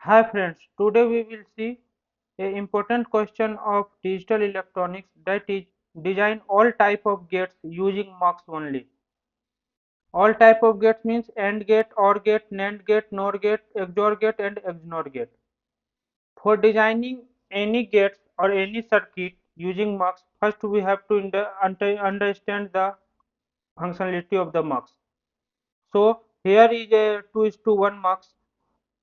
Hi friends, today we will see a important question of digital electronics, that is design all type of gates using MUX only. All type of gates means AND gate, OR gate, NAND gate, NOR gate, XOR gate and XNOR gate. For designing any gates or any circuit using MUX, first we have to understand the functionality of the MUX. So here is a 2:1 MUX,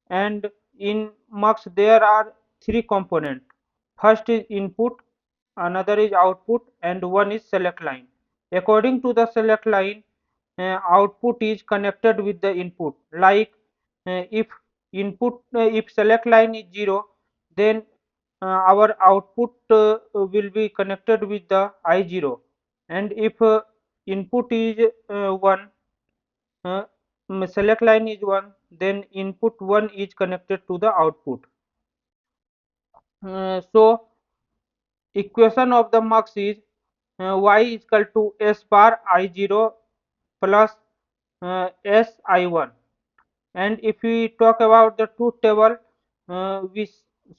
and in MUX there are three components. First is input, another is output, and one is select line. According to the select line, output is connected with the input. Like if select line is 0, then our output will be connected with the I0, and if input is 1, uh, select line is 1, then input 1 is connected to the output. So equation of the MUX is y is equal to s bar I0 plus s I1. And if we talk about the truth table, we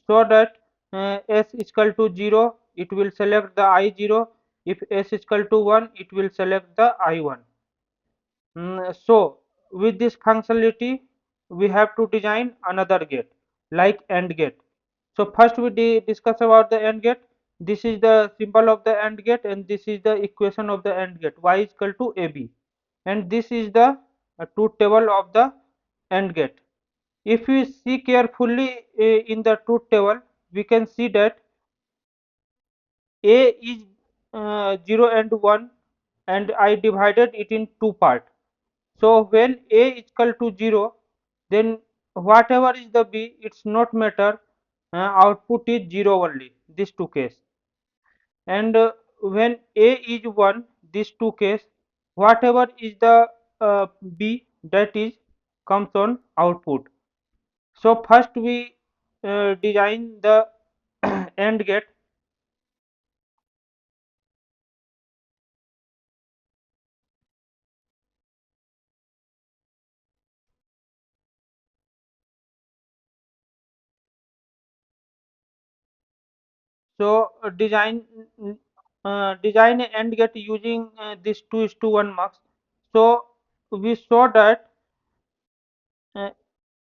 saw that s is equal to 0, it will select the I0. If s is equal to 1, it will select the I1. So with this functionality, we have to design another gate like AND gate. So first we discuss about the AND gate. This is the symbol of the AND gate, and this is the equation of the AND gate. Y is equal to AB, and this is the truth table of the AND gate. If we see carefully in the truth table, we can see that A is 0 and 1, and I divided it in two parts. So when A is equal to 0, then whatever is the B, it's not matter, output is 0 only, these two case. And when A is 1, these two case, whatever is the B, that is comes on output. So first we design the AND gate. So design a AND gate using this 2:1 MUX. So we saw that uh,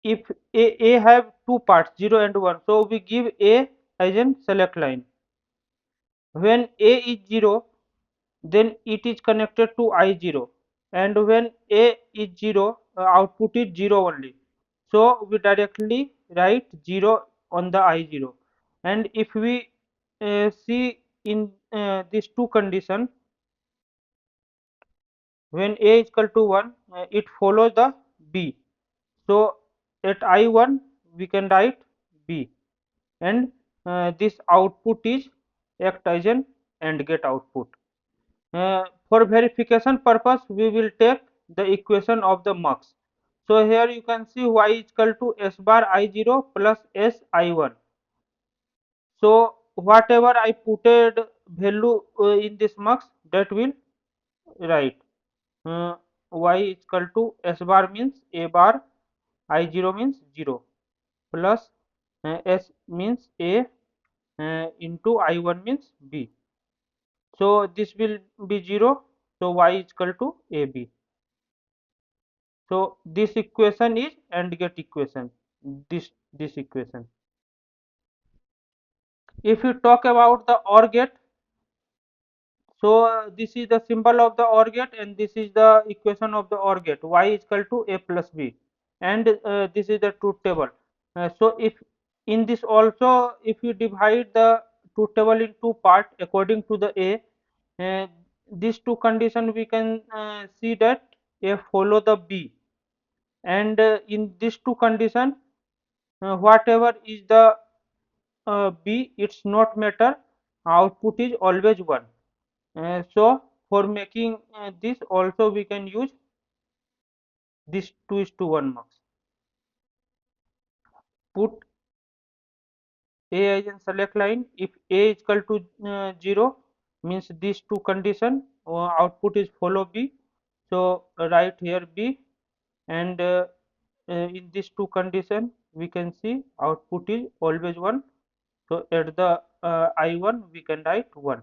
if A have two parts 0 and 1, so we give A as an select line. When A is 0, then it is connected to I0, and when A is 0, output is 0 only. So we directly write 0 on the I0. And if we see in these two conditions, when A is equal to 1, it follows the B. So at I1 we can write B, and this output is act as an AND gate output. For verification purpose, we will take the equation of the MUX. So here you can see y is equal to s bar I0 plus s I1. So whatever I putted value in this MUX, that will write. Y is equal to s bar means a bar, I0 means 0, plus s means a, into I1 means b. So this will be 0, so y is equal to ab. So this equation is AND gate equation. This equation. If you talk about the OR gate, so this is the symbol of the OR gate, and this is the equation of the OR gate. Y is equal to a plus b, and this is the truth table. So if in this also, if you divide the truth table in two parts according to the A, these two conditions we can see that A follow the B, and in these two conditions, whatever is the B, it's not matter, output is always 1. So for making this also we can use this 2:1 MUX. Put A as in select line. If A is equal to 0, means these two condition, output is follow B. So write here B, and in these two condition we can see output is always 1. So at the I1 we can write 1.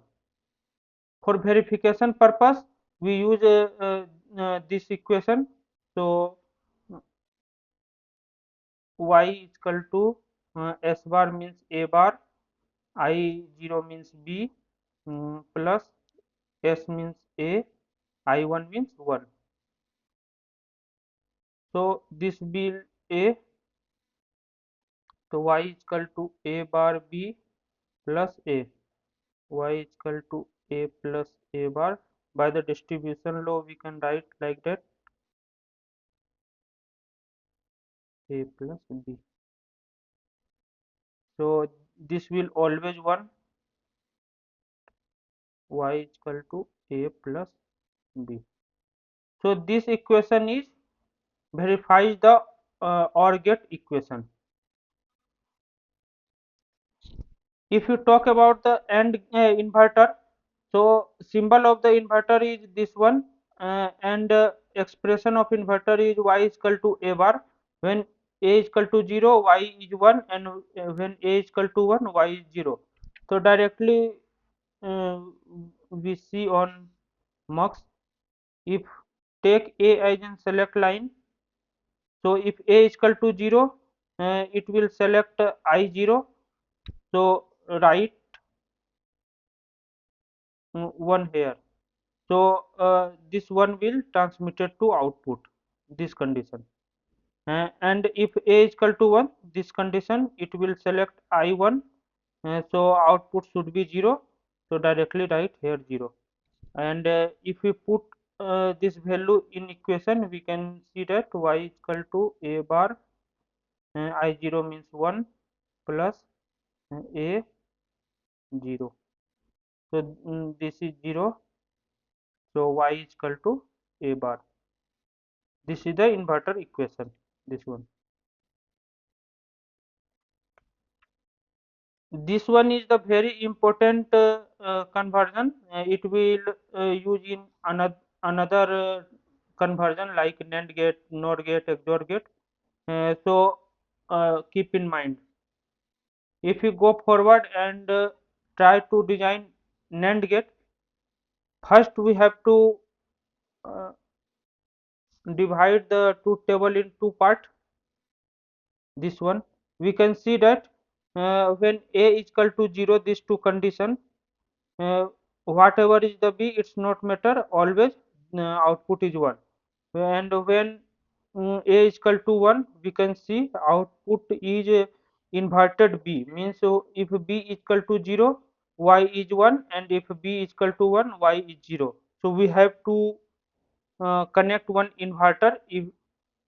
For verification purpose we use this equation. So y is equal to s bar means a bar, I0 means b, plus s means a, I1 means 1. So this will a, so y is equal to a bar b plus a, y is equal to a plus a bar. By the distribution law we can write like that, a plus b. So this will always 1, y is equal to a plus b. So this equation is verifies the OR gate equation. If you talk about the AND inverter, so symbol of the inverter is this one, and expression of inverter is y is equal to a bar. When a is equal to 0, y is 1, and when a is equal to 1, y is 0. So directly uh, we see on MUX, if take a as in select line, so if a is equal to 0, it will select I0. So write 1 here. So this one will transmitted to output, this condition. And if a is equal to 1, this condition, it will select I1. So output should be 0. So directly write here 0. And if we put this value in equation, we can see that y is equal to a bar, I0 means 1 plus a 0. So this is 0. So y is equal to a bar. This is the inverter equation, this one. This one is the very important conversion. It will use in another conversion like NAND gate, NOR gate, XOR gate. So keep in mind. If you go forward and try to design NAND gate, first we have to uh, divide the truth table in two parts. This one we can see that when a is equal to 0, these two condition, uh, whatever is the b, it's not matter, always output is 1. And when a is equal to 1, we can see output is inverted b, means so if b is equal to 0, y is 1, and if b is equal to 1, y is 0. So we have to connect one inverter if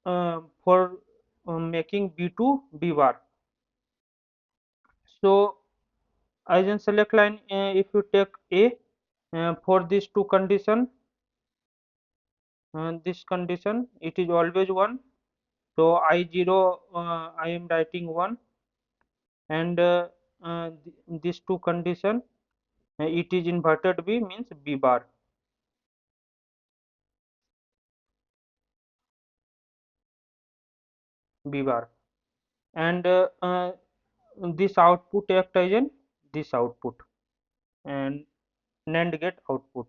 for making b to b bar. So as in select line, if you take a, for these two condition, this condition it is always 1. So I0 I am writing 1, and these two condition, it is inverted b, means b bar, b bar. And this output act as in this output and NAND gate output.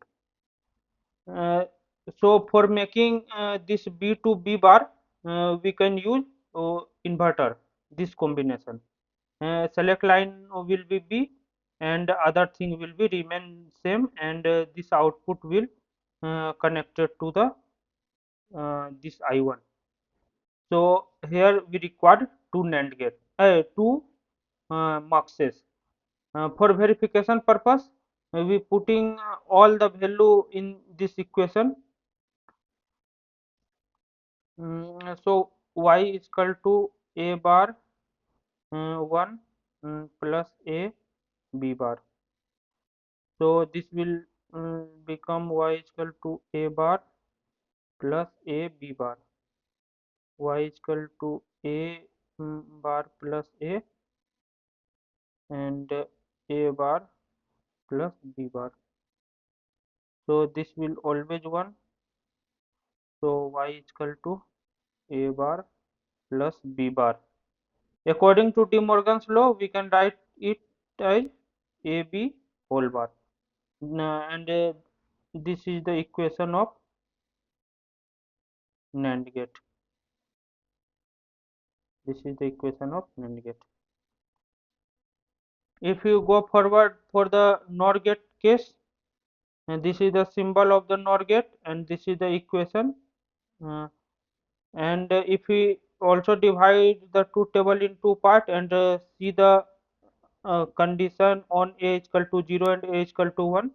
Uh, so for making this B to B bar, we can use inverter, this combination. Select line will be B, and other thing will be remain same, and this output will connected to the this I1. So here we required two NAND gate, two MUXes. For verification purpose, we putting all the value in this equation. So y is equal to a bar 1 plus a b bar. So this will become y is equal to a bar plus a b bar. Y is equal to a bar plus a, and a bar plus b bar. So this will always 1. So y is equal to a bar plus b bar. According to De Morgan's law, we can write it as AB whole bar. And this is the equation of NAND gate. This is the equation of NAND gate. If you go forward for the NOR gate case, and this is the symbol of the NOR gate, and this is the equation. Uh, and if we also divide the two table in two part and see the condition on A is equal to 0 and A is equal to 1,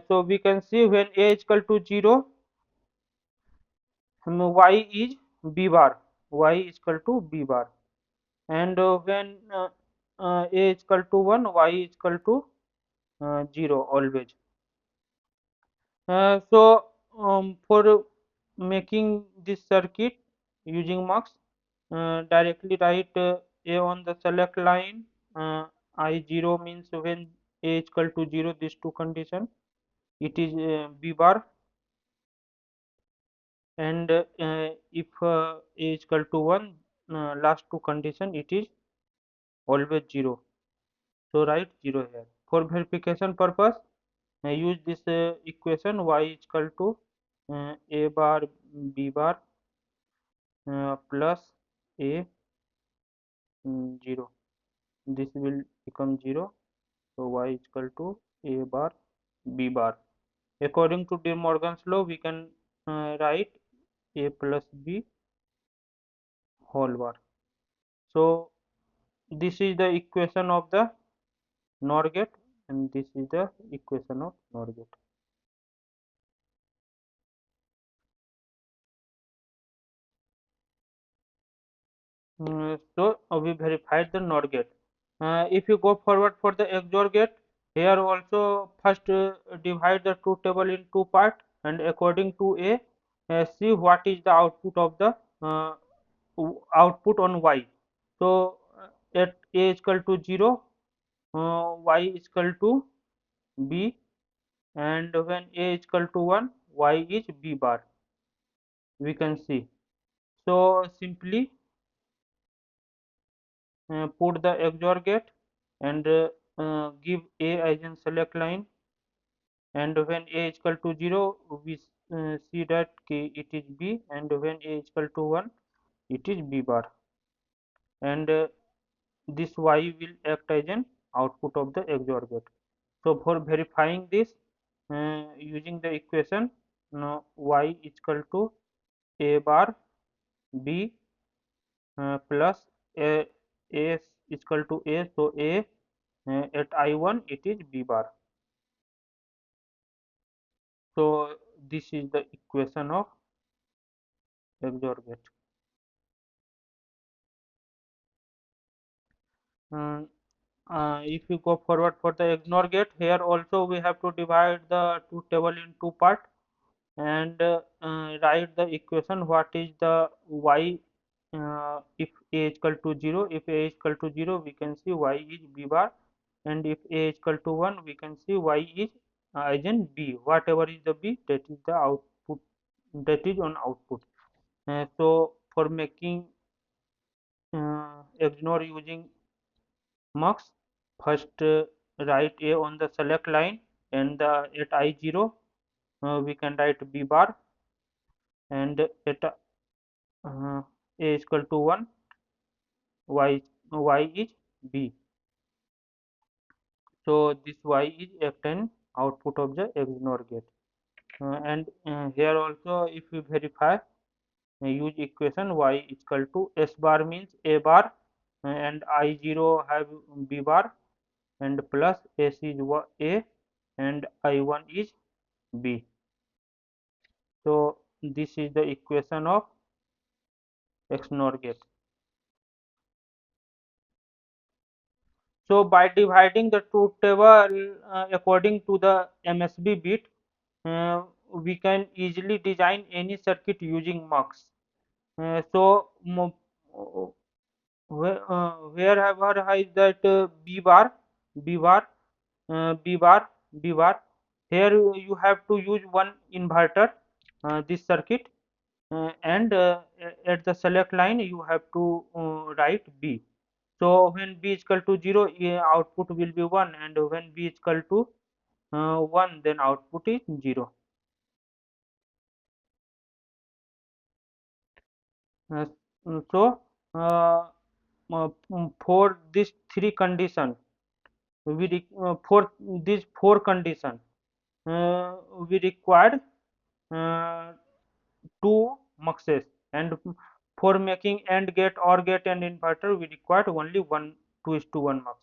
so we can see when A is equal to 0, y is b bar, y is equal to b bar, and when A is equal to 1, y is equal to 0 always. For making this circuit using MUX, directly write A on the select line. I0 means when A is equal to 0, these two condition, it is B bar, and if A is equal to 1, last two condition, it is always 0. So write 0 here. For verification purpose, use this equation y is equal to A bar B bar plus A 0. This will become 0. So y is equal to A bar B bar. According to De Morgan's law, we can write A plus B whole bar. So this is the equation of the NOR gate, and this is the equation of NOR gate. So we verified the NOR gate. If you go forward for the XOR gate, here also first divide the two table in two part, and according to A, see what is the output of the output on Y. So at A is equal to 0, Y is equal to B, and when A is equal to 1, Y is B bar. We can see. So simply put the XOR gate and give A as in select line, and when A is equal to 0, we see that it is B, and when A is equal to 1, it is B bar, and this Y will act as an output of the XOR gate. So for verifying this, using the equation, now Y is equal to A bar B plus A is equal to A, so A at I1 it is B bar. So this is the equation of XOR gate. Uh, if you go forward for the XNOR gate, here also we have to divide the two table in two part and write the equation what is the Y if A is equal to 0. If A is equal to 0, we can see Y is B bar, and if A is equal to 1, we can see Y is as in B. Whatever is the B, that is the output, that is on output. So for making XNOR using MUX, first write A on the select line, and at I0 we can write B bar, and at A is equal to 1, Y is B. So this Y is act an output of the XNOR gate. And here also, if we verify, use equation Y is equal to S bar means A bar, and I0 have B bar, and plus S is A, and I1 is B. So this is the equation of XNOR gate. So by dividing the truth table according to the MSB bit, we can easily design any circuit using MUX. Wherever is that B bar, B bar, B bar, B bar, here you have to use one inverter, this circuit, and at the select line you have to write B. So when B is equal to 0, output will be 1, and when B is equal to 1, then output is 0. Uh, so for this three condition, for these four condition, uh, we required uh, two muxes, and for making AND gate, OR gate, and inverter, we required only one 2:1 mux.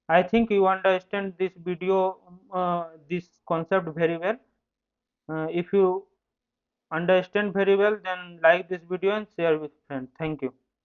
I think you understand this video, this concept very well. If you understand very well, then like this video and share with friends. Thank you.